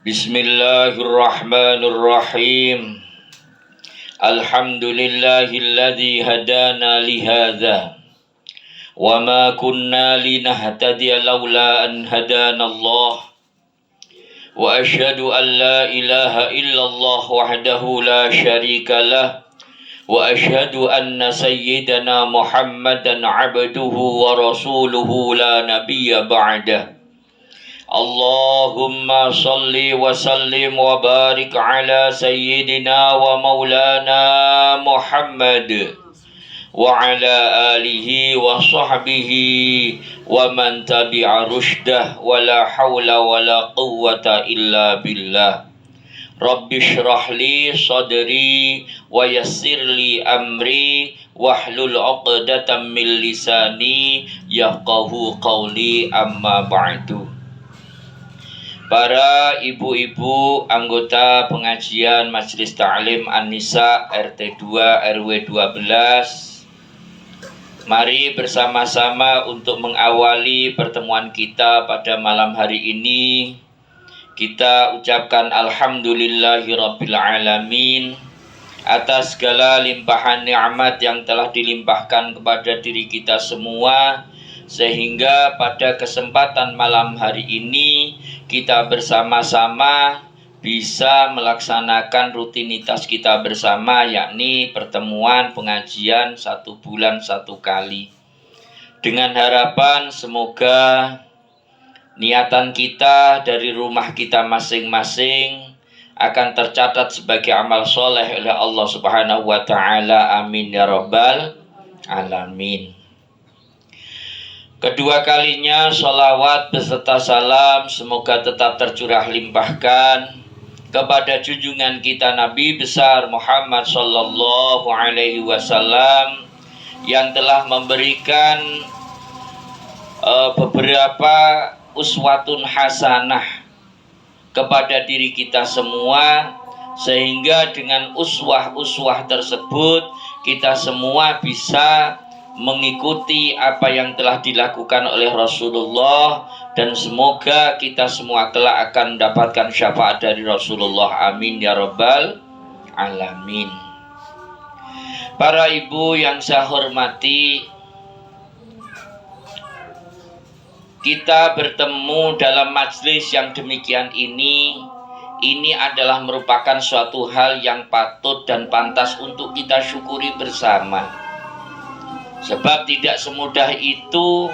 Bismillahirrahmanirrahim. Alhamdulillahilladzi hadana lihadza wa ma kunna linahtadiya laula an hadanallah. Wa asyhadu an la ilaha illallah wahdahu la syarika lah. Wa asyhadu anna sayyidana Muhammadan abduhu wa rasuluhu la nabiyya ba'dah. Allahumma salli wa sallim wa barik ala sayyidina wa maulana Muhammad wa ala alihi wa sahbihi wa man tabi'a rushdah wa la hawla wa la quwwata illa billah. Rabbi shrah li sadri wa yassir li amri wahlul 'uqdatam min lisani yafqahu qawli, amma ba'du. Para ibu-ibu anggota pengajian Majelis Ta'lim An-Nisa RT 2 RW 12, mari bersama-sama untuk mengawali pertemuan kita pada malam hari ini. Kita ucapkan alhamdulillahirabbil alamin atas segala limpahan nikmat yang telah dilimpahkan kepada diri kita semua, sehingga pada kesempatan malam hari ini kita bersama-sama bisa melaksanakan rutinitas kita bersama, yakni pertemuan pengajian 1 bulan 1 kali, dengan harapan semoga niatan kita dari rumah kita masing-masing akan tercatat sebagai amal soleh oleh Allah Subhanahu wa ta'ala. Amin ya rabbal alamin. Kedua kalinya sholawat beserta salam semoga tetap tercurah limpahkan kepada junjungan kita Nabi besar Muhammad sallallahu alaihi wasallam yang telah memberikan beberapa uswatun hasanah kepada diri kita semua, sehingga dengan uswah-uswah tersebut kita semua bisa mengikuti apa yang telah dilakukan oleh Rasulullah, dan semoga kita semua kelak akan mendapatkan syafaat dari Rasulullah. Amin ya rabbal alamin. Para ibu yang saya hormati, kita bertemu dalam majelis yang demikian ini adalah merupakan suatu hal yang patut dan pantas untuk kita syukuri bersama. Sebab tidak semudah itu,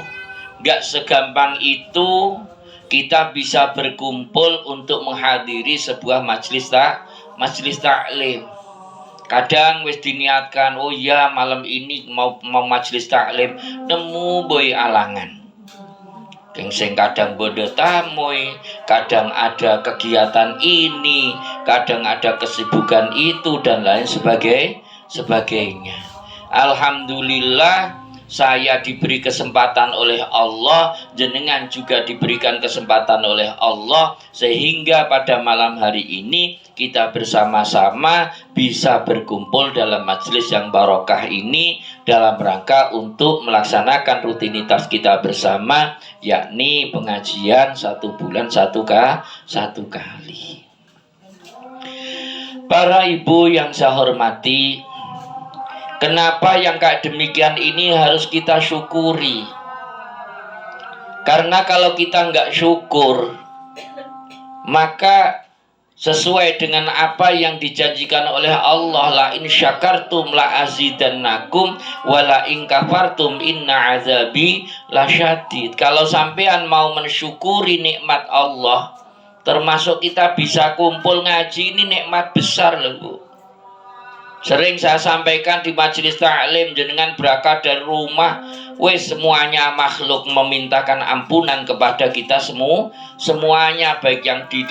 gak segampang itu kita bisa berkumpul untuk menghadiri sebuah majelis taklim. Kadang wis diniatkan, oh ya malam ini mau majelis taklim, nemu boy alangan. Sing kadang bodo tamoy, kadang ada kegiatan ini, kadang ada kesibukan itu dan lain sebagainya. Alhamdulillah saya diberi kesempatan oleh Allah, jenengan juga diberikan kesempatan oleh Allah, sehingga pada malam hari ini kita bersama-sama bisa berkumpul dalam majelis yang barokah ini dalam rangka untuk melaksanakan rutinitas kita bersama, yakni pengajian 1 bulan 1 kali. Para ibu yang saya hormati, kenapa yang kayak demikian ini harus kita syukuri? Karena kalau kita nggak syukur, maka sesuai dengan apa yang dijanjikan oleh Allah, la in syakartum la azidannakum wa la in kafartum inna azabi lasyadid. Kalau sampean mau mensyukuri nikmat Allah, termasuk kita bisa kumpul ngaji, ini nikmat besar loh Bu. Sering saya sampaikan di majelis taklim, jenengan berangkat dari rumah, semuanya makhluk memintakan ampunan kepada kita semuanya, baik yang di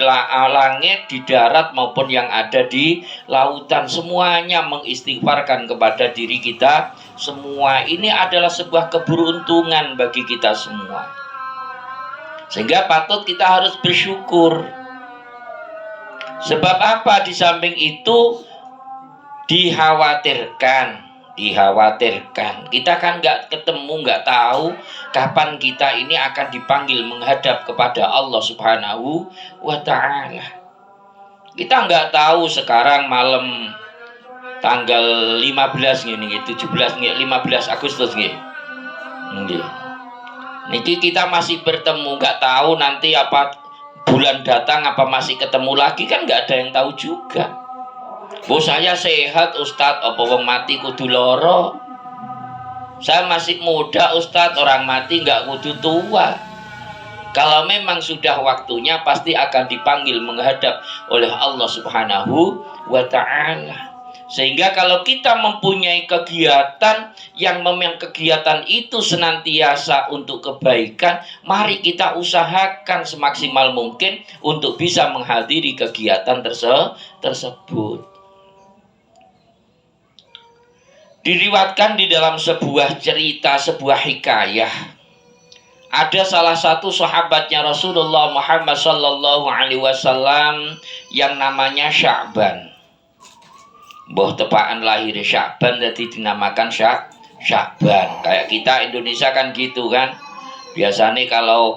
langit, di darat maupun yang ada di lautan, semuanya mengistighfarkan kepada diri kita semua. Ini adalah sebuah keberuntungan bagi kita semua, sehingga patut kita harus bersyukur. Sebab apa? Di samping itu dikhawatirkan. Kita kan nggak ketemu, nggak tahu kapan kita ini akan dipanggil menghadap kepada Allah Subhanahu wa ta'ala. Kita nggak tahu sekarang malam tanggal 15 gini, 17 nggih, 15 Agustus nggih. Nggih. Niki kita masih bertemu, nggak tahu nanti apa bulan datang apa masih ketemu lagi, kan nggak ada yang tahu juga. Bu saya sehat Ustadz, apa wong mati kudu loro. Saya masih muda Ustadz, orang mati nggak kudu tua. Kalau memang sudah waktunya pasti akan dipanggil menghadap oleh Allah Subhanahu wa Ta'ala. Sehingga kalau kita mempunyai kegiatan yang memang kegiatan itu senantiasa untuk kebaikan, mari kita usahakan semaksimal mungkin untuk bisa menghadiri kegiatan tersebut. Diriwatkan di dalam sebuah cerita, sebuah hikayah, ada salah satu sahabatnya Rasulullah Muhammad sallallahu alaihi wasallam yang namanya Sya'ban. Boh tepaan lahir Sya'ban jadi dinamakan Sya'ban. Kayak kita Indonesia kan gitu kan. Biasanya kalau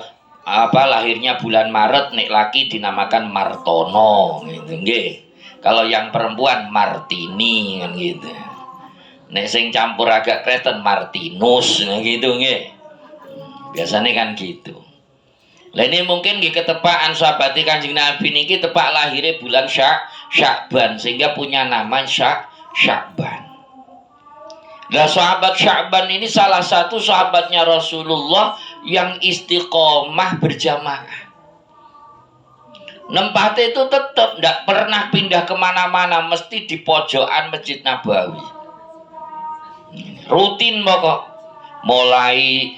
lahirnya bulan Maret, nek laki dinamakan Martono gitu nggih. Kalau yang perempuan Martini kan gitu. Nek sing campur agak Kristen Martinus gitu nggih. Biasanya kan gitu. Lah ini mungkin nggih ketepaan sahabat Kanjeng Nabi niki tepak lahirnya bulan Sya'ban sehingga punya nama Sya'ban. Nah sahabat Sya'ban ini salah satu sahabatnya Rasulullah yang istiqomah berjamaah. Nempatnya itu tetap tidak pernah pindah kemana-mana, mesti di pojokan Masjid Nabawi. Rutin pokok, mulai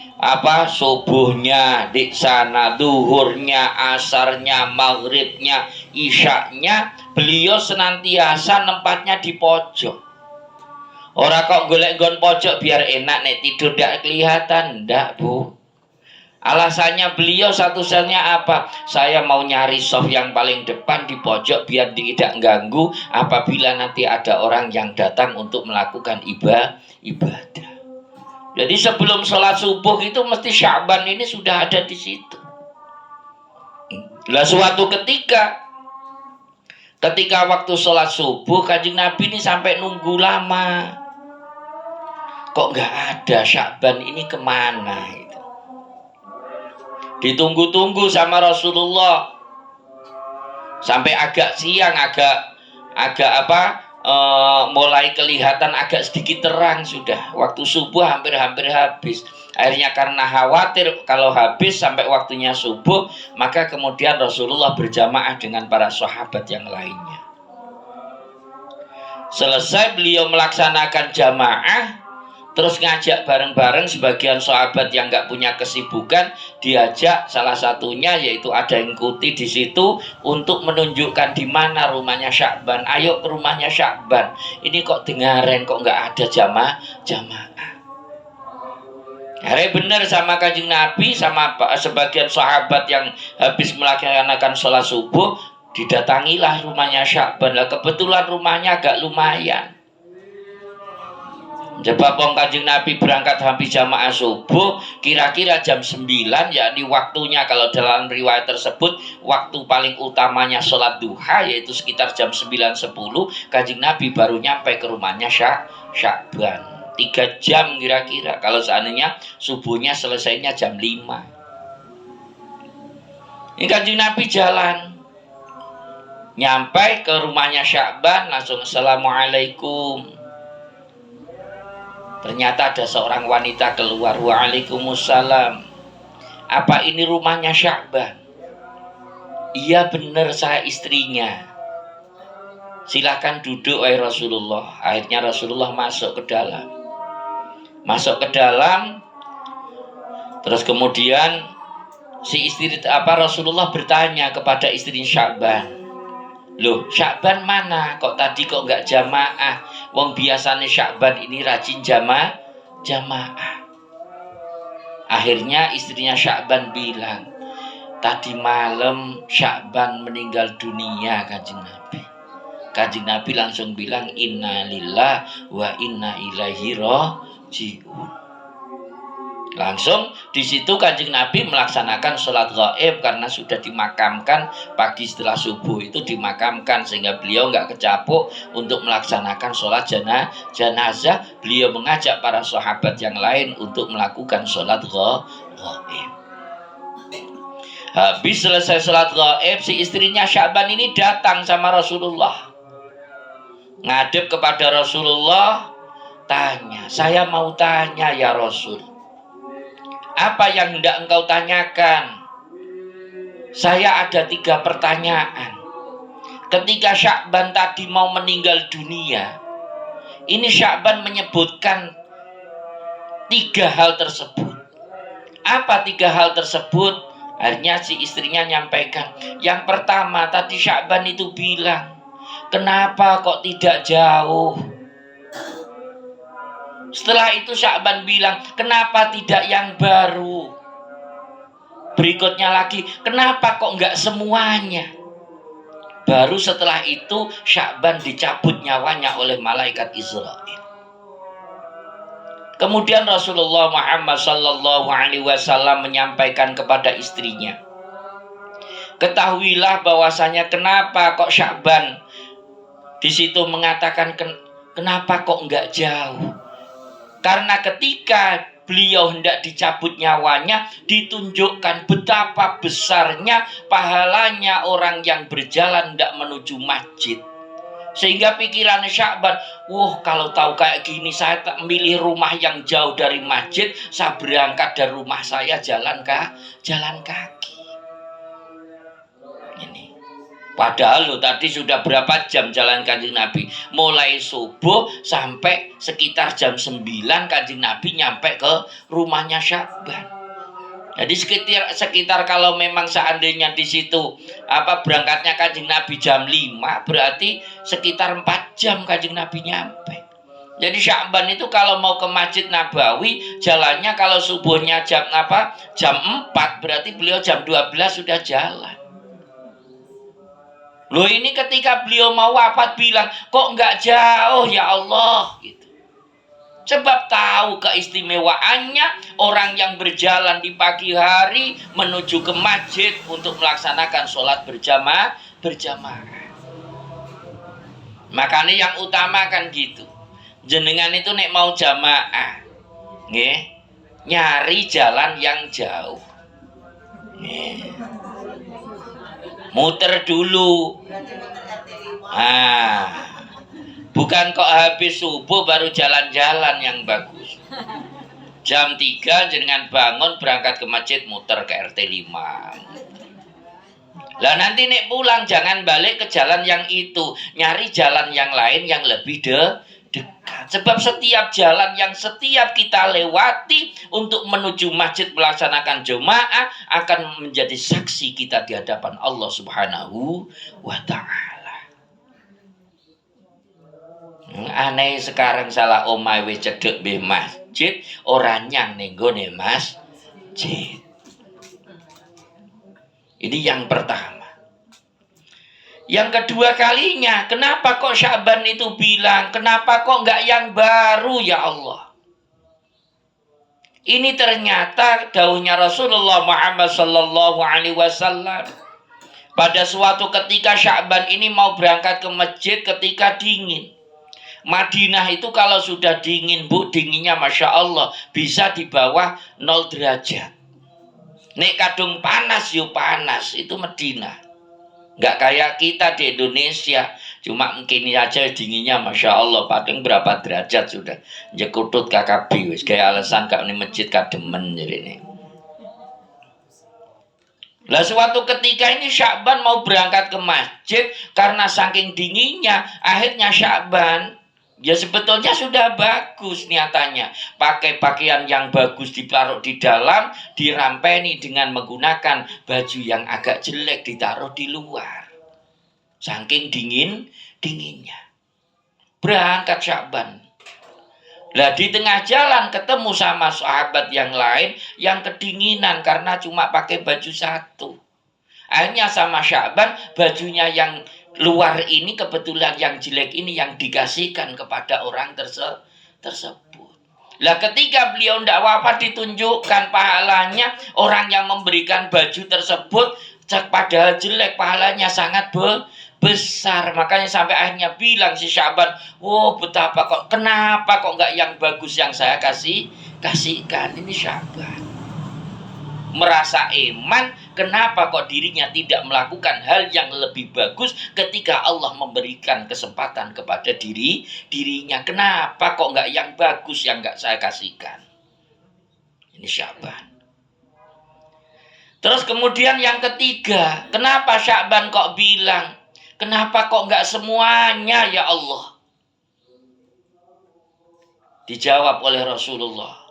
subuhnya di sana, duhurnya, asarnya, maghribnya, isyaknya, beliau senantiasa nempatnya di pojok. Orang kok golek nggon pojok biar enak nek tidur ndak kelihatan, ndak Bu. Alasannya beliau satu-satunya apa? Saya mau nyari soft yang paling depan di pojok biar tidak ganggu apabila nanti ada orang yang datang untuk melakukan ibadah. Jadi sebelum sholat subuh itu mesti Sya'ban ini sudah ada di situ. Lah suatu ketika waktu sholat subuh Kanjeng Nabi ini sampai nunggu lama. Kok nggak ada Sya'ban ini kemana? Gitu. Ditunggu-tunggu sama Rasulullah sampai agak siang, mulai kelihatan agak sedikit terang sudah. Waktu subuh hampir habis. Akhirnya karena khawatir kalau habis sampai waktunya subuh, maka kemudian Rasulullah berjamaah dengan para sahabat yang lainnya. Selesai beliau melaksanakan jamaah, terus ngajak bareng-bareng sebagian sahabat yang nggak punya kesibukan, diajak salah satunya yaitu ada yang ikuti di situ untuk menunjukkan di mana rumahnya Sya'ban. Ayo ke rumahnya Sya'ban. Ini kok dengaran kok nggak ada jamaah. Hari benar sama Kanjeng Nabi sama sebagian sahabat yang habis melaksanakan sholat subuh, didatangilah rumahnya Sya'ban. Lah kebetulan rumahnya agak lumayan. Sebab Kanjeng Nabi berangkat habis jamaah subuh kira-kira jam 9, yakni waktunya kalau dalam riwayat tersebut waktu paling utamanya sholat duha yaitu sekitar jam 9.10. Kanjeng Nabi baru nyampe ke rumahnya Sya'ban. 3 jam kira-kira kalau seandainya subuhnya selesainya jam 5. Ini Kanjeng Nabi jalan nyampe ke rumahnya Sya'ban, langsung assalamualaikum. Ternyata ada seorang wanita keluar. Waalaikumsalam. Apa ini rumahnya Sya'ban? Iya benar, saya istrinya. Silakan duduk wahai Rasulullah. Akhirnya Rasulullah masuk ke dalam. Terus kemudian Rasulullah bertanya kepada istri Sya'ban. Loh, Sya'ban mana? Kok tadi kok nggak jamaah? Wong biasanya Sya'ban ini rajin jamaah. Akhirnya istrinya Sya'ban bilang, tadi malam Sya'ban meninggal dunia Kanjeng Nabi. Kanjeng Nabi langsung bilang, Inna lillahi wa inna ilaihi raji'un. Langsung di situ Kanjeng Nabi melaksanakan sholat gaib karena sudah dimakamkan pagi setelah subuh itu dimakamkan sehingga beliau nggak kecapuk untuk melaksanakan sholat jenazah. Beliau mengajak para sahabat yang lain untuk melakukan sholat gaib. Habis selesai sholat gaib, si istrinya Sya'ban ini datang sama Rasulullah, ngadep kepada Rasulullah, tanya, saya mau tanya ya Rasul, apa yang hendak engkau tanyakan? Saya ada 3 pertanyaan. Ketika Sya'ban tadi mau meninggal dunia, ini Sya'ban menyebutkan 3 hal tersebut. Apa 3 hal tersebut? Akhirnya si istrinya nyampaikan. Yang pertama, tadi Sya'ban itu bilang, kenapa kok tidak jauh? Setelah itu Sya'ban bilang, kenapa tidak yang baru? Berikutnya lagi, kenapa kok enggak semuanya? Baru setelah itu Sya'ban dicabut nyawanya oleh malaikat Israil. Kemudian Rasulullah Muhammad sallallahu alaihi wasallam menyampaikan kepada istrinya, ketahuilah bahwasanya kenapa kok Sya'ban di situ mengatakan kenapa kok enggak jauh? Karena ketika beliau hendak dicabut nyawanya, ditunjukkan betapa besarnya pahalanya orang yang berjalan hendak menuju masjid. Sehingga pikirannya Sya'ban, wah kalau tahu kayak gini saya tak milih rumah yang jauh dari masjid, saya berangkat dari rumah saya jalan kaki. Ini. Padahal lo tadi sudah berapa jam jalan Kanjeng Nabi? Mulai subuh sampai sekitar jam 9 Kanjeng Nabi nyampe ke rumahnya Sya'ban. Jadi sekitar kalau memang seandainya di situ berangkatnya Kanjeng Nabi jam 5, berarti sekitar 4 jam Kanjeng Nabi nyampe. Jadi Sya'ban itu kalau mau ke Masjid Nabawi jalannya kalau subuhnya jam 4, berarti beliau jam 12 sudah jalan. Loh ini ketika beliau mau wafat bilang, kok enggak jauh ya Allah gitu. Sebab tahu keistimewaannya orang yang berjalan di pagi hari menuju ke masjid untuk melaksanakan sholat berjamaah. Makanya yang utama kan gitu. Jenengan itu nek mau jamaah, nggih, nyari jalan yang jauh. Nggih. Muter dulu. Bukan kok habis subuh baru jalan-jalan yang bagus. Jam 3 jenengan bangun berangkat ke masjid muter ke RT 5. Lah nanti nek pulang jangan balik ke jalan yang itu, nyari jalan yang lain yang lebih dekat. Sebab setiap jalan yang setiap kita lewati untuk menuju masjid melaksanakan jemaah akan menjadi saksi kita di hadapan Allah Subhanahu wa ta'ala. Aneh sekarang salah omah wis cedhek be masjid, ora nyang ning gone masjid. Ini yang pertama. Yang kedua kalinya, kenapa kok Sya'ban itu bilang, kenapa kok enggak yang baru ya Allah? Ini ternyata dawuhnya Rasulullah Muhammad sallallahu alaihi wasallam. Pada suatu ketika Sya'ban ini mau berangkat ke masjid ketika dingin. Madinah itu kalau sudah dingin, Bu, dinginnya Masya Allah bisa di bawah 0 derajat. Nek kadung panas yuk panas, itu Madinah. Nggak kayak kita di Indonesia, cuma mungkin aja dinginnya Masya Allah paling berapa derajat sudah jekutut KKB wis kayak alasan gak nih masjid kademen jadi ini. Lah suatu ketika ini Sya'ban mau berangkat ke masjid karena saking dinginnya, akhirnya Sya'ban ya sebetulnya sudah bagus niatannya. Pakai pakaian yang bagus ditaruh di dalam, dirampeni dengan menggunakan baju yang agak jelek ditaruh di luar. Saking dinginnya. Berangkat Sya'ban. Lah di tengah jalan ketemu sama sahabat yang lain yang kedinginan karena cuma pakai baju satu. Akhirnya sama Sya'ban bajunya yang luar ini kebetulan yang jelek ini yang dikasihkan kepada orang tersebut. Lah ketika beliau tidak wafat ditunjukkan pahalanya, orang yang memberikan baju tersebut padahal jelek, pahalanya sangat besar. Makanya sampai akhirnya bilang si Sya'ban, "Oh, betapa kok, kenapa kok nggak yang bagus yang saya kasihkan?" Ini Sya'ban merasa iman, kenapa kok dirinya tidak melakukan hal yang lebih bagus ketika Allah memberikan kesempatan kepada dirinya. Kenapa kok nggak yang bagus yang nggak saya kasihkan? Ini Sya'ban. Terus kemudian yang ketiga, kenapa Sya'ban kok bilang, kenapa kok nggak semuanya ya Allah? Dijawab oleh Rasulullah.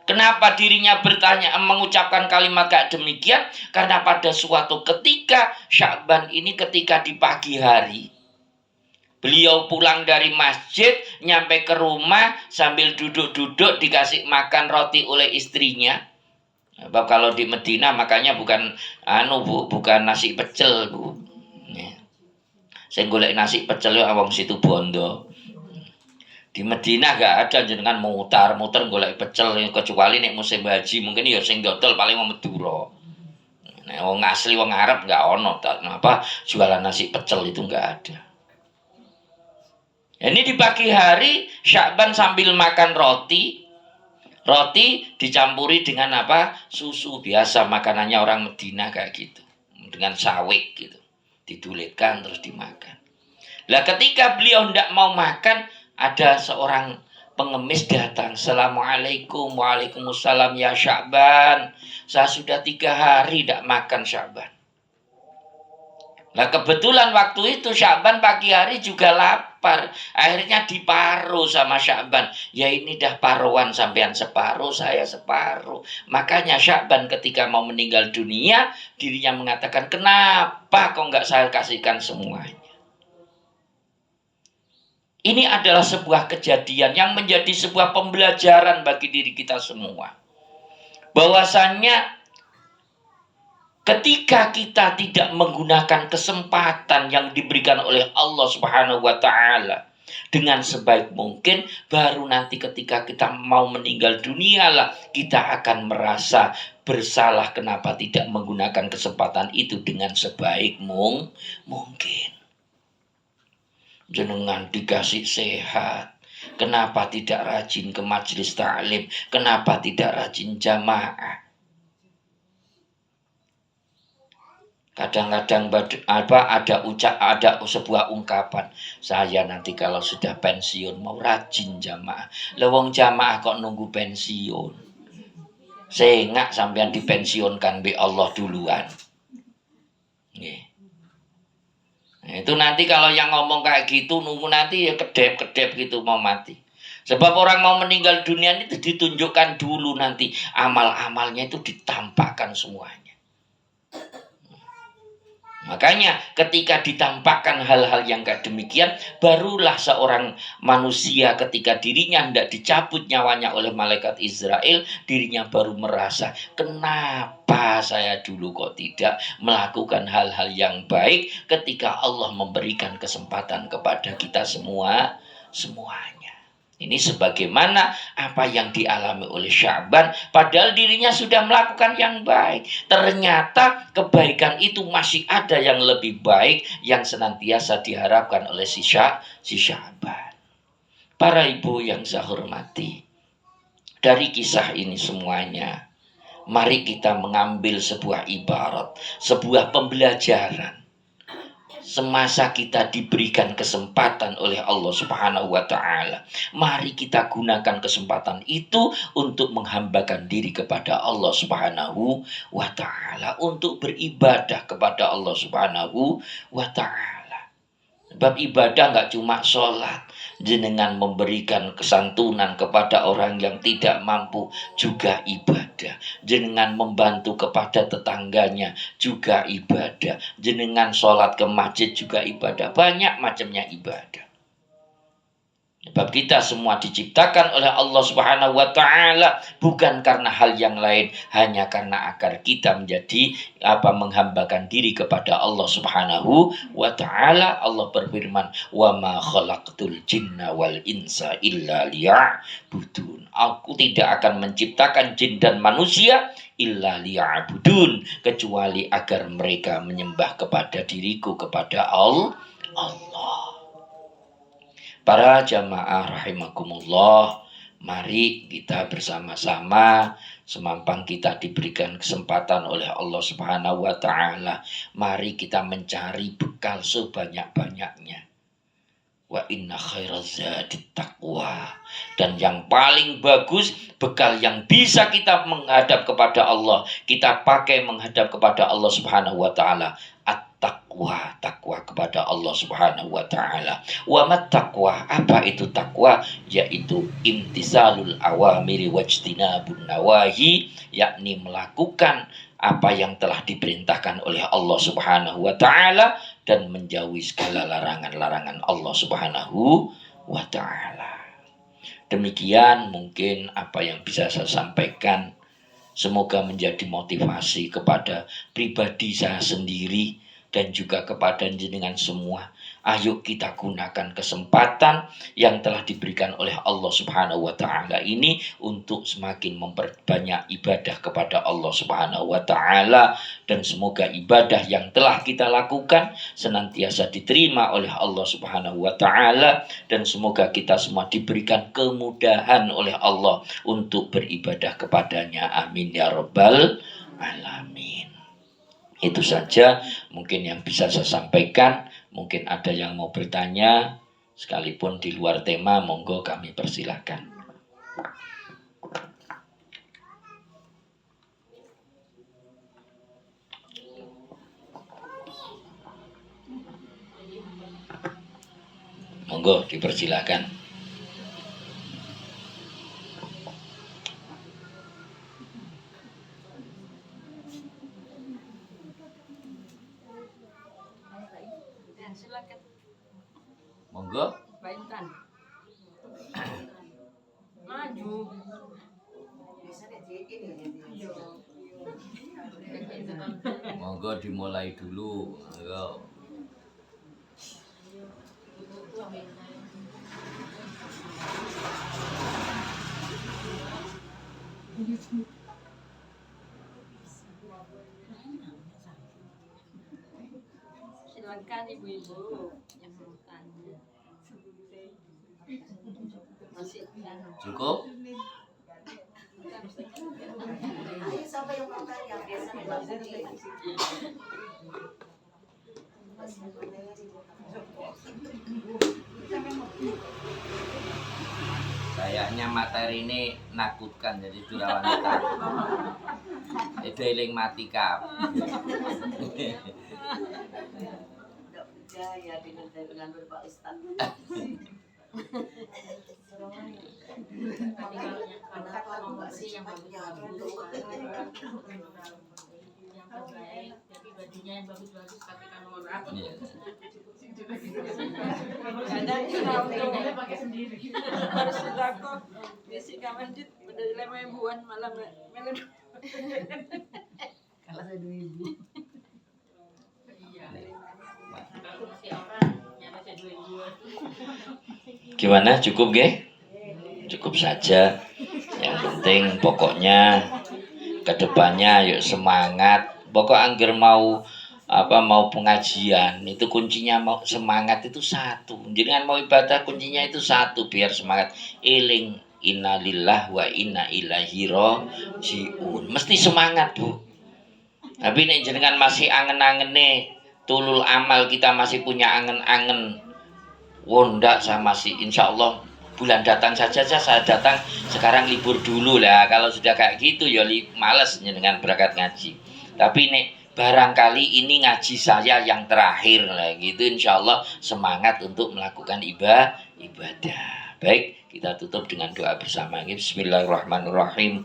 Kenapa dirinya bertanya, mengucapkan kalimat kayak demikian? Karena pada suatu ketika, Sya'ban ini ketika di pagi hari, beliau pulang dari masjid, nyampe ke rumah, sambil duduk-duduk dikasih makan roti oleh istrinya. Sebab kalau di Medina makanya bukan bukan nasi pecel, Bu. Saya golek nasi pecel ya awang situ Bondo. Di Medina gak ada jenengan mutar-muter golek pecel, kecuali nek musim haji mungkin ya sing dodol paling wong Madura. Nek wong asli wong Arab gak ono jualan nasi pecel itu gak ada. Ini di pagi hari Sya'ban sambil makan roti dicampuri dengan susu, biasa makanannya orang Medina kayak gitu, dengan sawik gitu, didulitkan terus dimakan. Lah ketika beliau tidak mau makan, ada seorang pengemis datang. Assalamualaikum. Waalaikumsalam ya Sya'ban. Saya sudah 3 hari tidak makan Sya'ban. Nah kebetulan waktu itu Sya'ban pagi hari juga lapar. Akhirnya diparuh sama Sya'ban. Ya ini dah paruan, sampean separuh, saya separuh. Makanya Sya'ban ketika mau meninggal dunia, dirinya mengatakan, kenapa kok nggak saya kasihkan semuanya? Ini adalah sebuah kejadian yang menjadi sebuah pembelajaran bagi diri kita semua. Bahwasannya ketika kita tidak menggunakan kesempatan yang diberikan oleh Allah Subhanahu wa taala dengan sebaik mungkin, baru nanti ketika kita mau meninggal dunia lah kita akan merasa bersalah kenapa tidak menggunakan kesempatan itu dengan sebaik mungkin. Jenengan dikasih sehat, kenapa tidak rajin ke majelis ta'lim? Kenapa tidak rajin jamaah? Kadang-kadang ada sebuah ungkapan, saya nanti kalau sudah pensiun mau rajin jamaah. Lewong jamaah kok nunggu pensiun? Sengak sampean dipensiunkan be Allah duluan. Nggih. Itu nanti kalau yang ngomong kayak gitu nunggu nanti ya kedep-kedep gitu mau mati. Sebab orang mau meninggal dunia itu ditunjukkan dulu, nanti amal-amalnya itu ditampakkan semuanya. Makanya ketika ditampakkan hal-hal yang kayak demikian, barulah seorang manusia ketika dirinya hendak dicabut nyawanya oleh malaikat Israel, dirinya baru merasa, kenapa saya dulu kok tidak melakukan hal-hal yang baik ketika Allah memberikan kesempatan kepada kita semuanya. Ini sebagaimana apa yang dialami oleh Sya'ban, padahal dirinya sudah melakukan yang baik. Ternyata kebaikan itu masih ada yang lebih baik yang senantiasa diharapkan oleh si Sya'ban. Para ibu yang saya hormati, dari kisah ini semuanya, mari kita mengambil sebuah ibarat, sebuah pembelajaran. Semasa kita diberikan kesempatan oleh Allah Subhanahu wa taala, mari kita gunakan kesempatan itu untuk menghambakan diri kepada Allah Subhanahu wa taala, untuk beribadah kepada Allah Subhanahu wa taala. Sebab ibadah enggak cuma sholat, jenengan memberikan kesantunan kepada orang yang tidak mampu juga ibadah. Jenengan membantu kepada tetangganya juga ibadah. Jenengan sholat ke masjid juga ibadah. Banyak macamnya ibadah. Sebab kita semua diciptakan oleh Allah Subhanahu wa taala bukan karena hal yang lain, hanya karena agar kita menjadi menghambakan diri kepada Allah Subhanahu wa taala. Allah berfirman, "Wa ma khalaqtul jinna wal insa illa liya'budun." Aku tidak akan menciptakan jin dan manusia illa liya'budun, kecuali agar mereka menyembah kepada diriku, kepada Allah. Para jamaah rahimakumullah, mari kita bersama-sama, semampang kita diberikan kesempatan oleh Allah Subhanahu wa taala, mari kita mencari bekal sebanyak-banyaknya. Wa inna khairaz zadit taqwa. Dan yang paling bagus, bekal yang bisa kita menghadap kepada Allah, kita pakai menghadap kepada Allah Subhanahu wa taala, at-taqwa, takwa kepada Allah Subhanahu wa taala. Wa mat taqwa, apa itu takwa? Yaitu imtisalul awamiri wajtinabun nawahi, yakni melakukan apa yang telah diperintahkan oleh Allah Subhanahu wa taala dan menjauhi segala larangan-larangan Allah Subhanahu wa taala. Demikian mungkin apa yang bisa saya sampaikan. Semoga menjadi motivasi kepada pribadi saya sendiri dan juga kepada jenengan semua. Ayo kita gunakan kesempatan yang telah diberikan oleh Allah Subhanahu wa taala ini untuk semakin memperbanyak ibadah kepada Allah Subhanahu wa taala, dan semoga ibadah yang telah kita lakukan senantiasa diterima oleh Allah Subhanahu wa taala, dan semoga kita semua diberikan kemudahan oleh Allah untuk beribadah kepadanya. Amin ya rabbal alamin. Itu saja mungkin yang bisa saya sampaikan. Mungkin ada yang mau bertanya, sekalipun di luar tema, monggo kami persilahkan. Monggo dipersilahkan. Monggo. Baintan. Maju. Monggo dimulai dulu. Monggo. Silakan ibu-ibu yang mau tanya. Masih Cukup? Siapa yang mau tanya? Kayaknya materi ini nakutkan, jadi sudah wanita. Itu eling mati kap. Ya dengan Bapak Ustaz. Kenapa ngomong sih yang bagus-bagus, yang terbaik, jadi bajunya yang bagus-bagus tapi kan nomor berapa? Kadang kita pakai sendiri. Harus dilakukan. Bisi kamanjit udah lama buan malam melen. Kalau saya 2.000. Iya. Gimana? Cukup ge? Cukup saja. Yang penting pokoknya kedepannya yuk semangat. Pokok angger mau pengajian itu kuncinya, mau semangat itu satu. Jangan mau ibadah kuncinya itu satu, biar semangat. Eling innalillah wa inna ilaihi rajiun. Mesti semangat, Bu. Tapi nek jenengan masih angen-angene tulul amal, kita masih punya angen-angen wondak, saya masih insya Allah bulan datang saja saya datang, sekarang libur dulu lah. Kalau sudah kayak gitu ya males dengan berangkat ngaji. Tapi nek barangkali ini ngaji saya yang terakhir lah gitu, insya Allah semangat untuk melakukan ibadah. Baik, kita tutup dengan doa bersama. Bismillahirrahmanirrahim.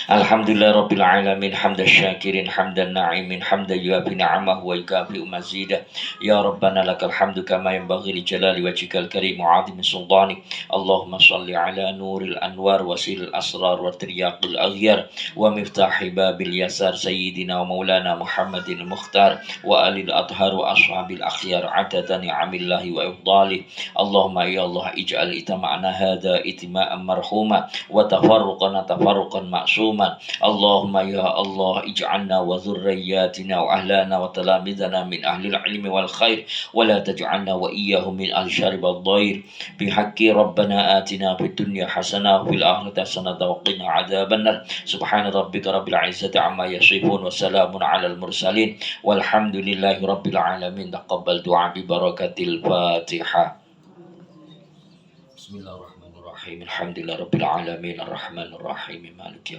Alhamdulillah Rabbil Alamin hamdan syakirin hamdan na'imin hamdan yuafi ni'amahu wa yukafi mazidah. Ya Rabbana lakal hamdu kama yanbaghi li jalali wajhikal karim wa 'azimi sultani. Allahumma salli ala nuril anwar wasilil asrar wa tiryaqil aghyar wa miftahi babil yasar sayyidina wa maulana Muhammadin al-Mukhtar wa alil athhar wa ashabil akhyar adada ni'amillahi wa ifdali. Allahumma ya Allah ij'al itama'na hadha itima'an marhuma wa tafarruqana tafarruqan ma'suma. Allahumma ya Allah ij'alna wa dhurriyyatina wa ahlana wa talamidana min ahli al-ilmi wal khair wa la taj'alna wa iyyahum min ahli syarib al-dhair bihaqqi rabbana atina fid dunya hasanah wa fil akhirati hasanah wa qina adzaban nar. Subhana rabbika rabbil izzati amma yasifun wa salamun alal mursalin walhamdulillahi rabbil alamin. Taqabbal du'a bi barakatil Fatihah. Bismillahirrahmanirrahim. Alhamdulillah rabbil alamin arrahmanir rahim maliki